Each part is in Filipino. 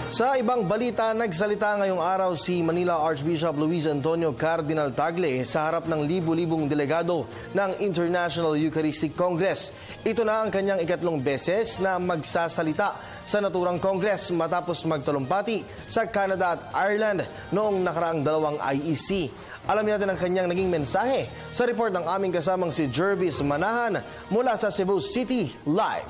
Sa ibang balita, nagsalita ngayong araw si Manila Archbishop Luis Antonio Cardinal Tagle sa harap ng libu-libong delegado ng International Eucharistic Congress. Ito na ang kanyang ikatlong beses na magsasalita sa naturang Congress matapos magtalumpati sa Canada at Ireland noong nakaraang dalawang IEC. Alamin natin ang kanyang naging mensahe sa report ng aming kasamang si Jervis Manahan mula sa Cebu City Live.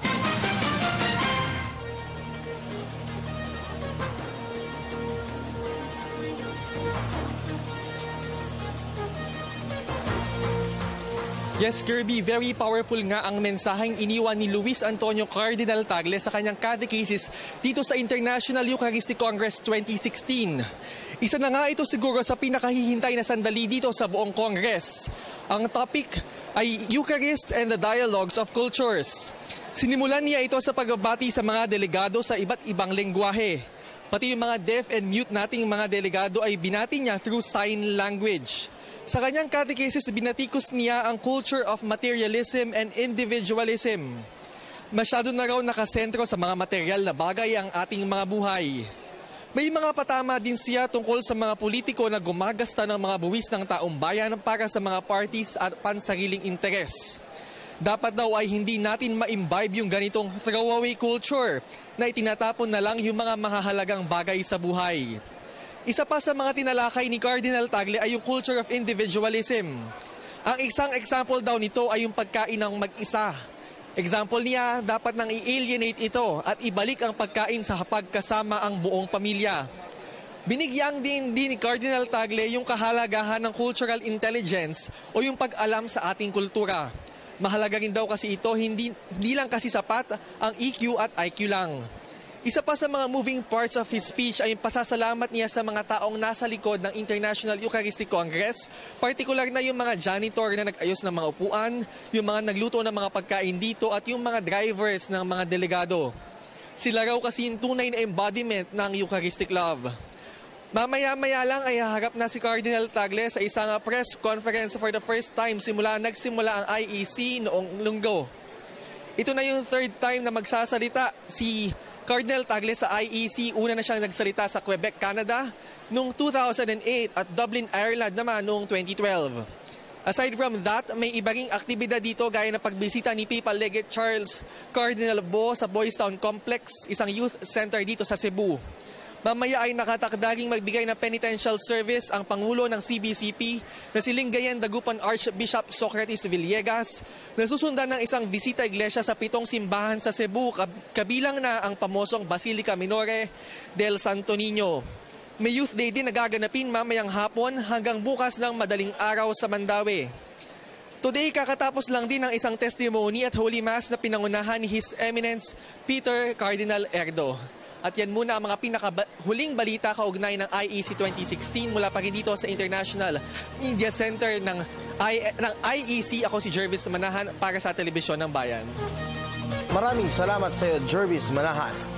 Yes, Kirby, very powerful nga ang mensaheng iniwan ni Luis Antonio Cardinal Tagle sa kanyang catechesis dito sa International Eucharistic Congress 2016. Isa na nga ito siguro sa pinakahihintay na sandali dito sa buong Congress. Ang topic ay Eucharist and the Dialogues of Cultures. Sinimulan niya ito sa pagbabati sa mga delegado sa iba't ibang lengguwahe. Pati yung mga deaf and mute nating mga delegado ay binati niya through sign language. Sa kanyang catechesis, binatikos niya ang culture of materialism and individualism. Masyado na raw nakasentro sa mga material na bagay ang ating mga buhay. May mga patama din siya tungkol sa mga politiko na gumagasta ng mga buwis ng taong bayan para sa mga parties at pansariling interes. Dapat daw ay hindi natin ma-imbibe yung ganitong throwaway culture na itinatapon na lang yung mga mahahalagang bagay sa buhay. Isa pa sa mga tinalakay ni Cardinal Tagle ay yung culture of individualism. Ang isang example daw nito ay yung pagkain ng mag-isa. Example niya, dapat nang i-alienate ito at ibalik ang pagkain sa pagkasama ang buong pamilya. Binigyang din ni Cardinal Tagle yung kahalagahan ng cultural intelligence o yung pag-alam sa ating kultura. Mahalaga rin daw kasi ito, hindi lang kasi sapat ang EQ at IQ lang. Isa pa sa mga moving parts of his speech ay yung pasasalamat niya sa mga taong nasa likod ng International Eucharistic Congress, partikular na yung mga janitor na nag-ayos ng mga upuan, yung mga nagluto ng mga pagkain dito at yung mga drivers ng mga delegado. Sila raw kasi yung tunay na embodiment ng Eucharistic love. Mamaya-maya lang ay haharap na si Cardinal Tagle sa isang press conference for the first time nagsimula ang IEC noong linggo. Ito na yung third time na magsasalita si Cardinal Tagle sa IEC. Una na siyang nagsalita sa Quebec, Canada noong 2008 at Dublin, Ireland naman noong 2012. Aside from that, may iba ring aktibidad dito gaya ng pagbisita ni Papal Legate Charles Cardinal Bo sa Boys Town Complex, isang youth center dito sa Cebu. Mamaya ay nakatakdaring magbigay ng penitential service ang Pangulo ng CBCP na si Lingayen Dagupan Archbishop Socrates Villegas na susundan ng isang bisita iglesia sa 7 simbahan sa Cebu, kabilang na ang pamosong Basilica Minore del Santo Niño. May Youth Day din nagaganapin mamayang hapon hanggang bukas ng madaling araw sa Mandaue. Today, kakatapos lang din ng isang testimony at Holy Mass na pinangunahan ni His Eminence Peter Cardinal Erdo. At yan muna ang mga pinakahuling balita kaugnay ng IEC 2016 mula pa rin dito sa International Media Center ng IEC. Ako si Jervis Manahan para sa Telebisyon ng Bayan. Maraming salamat sa iyo, Jervis Manahan.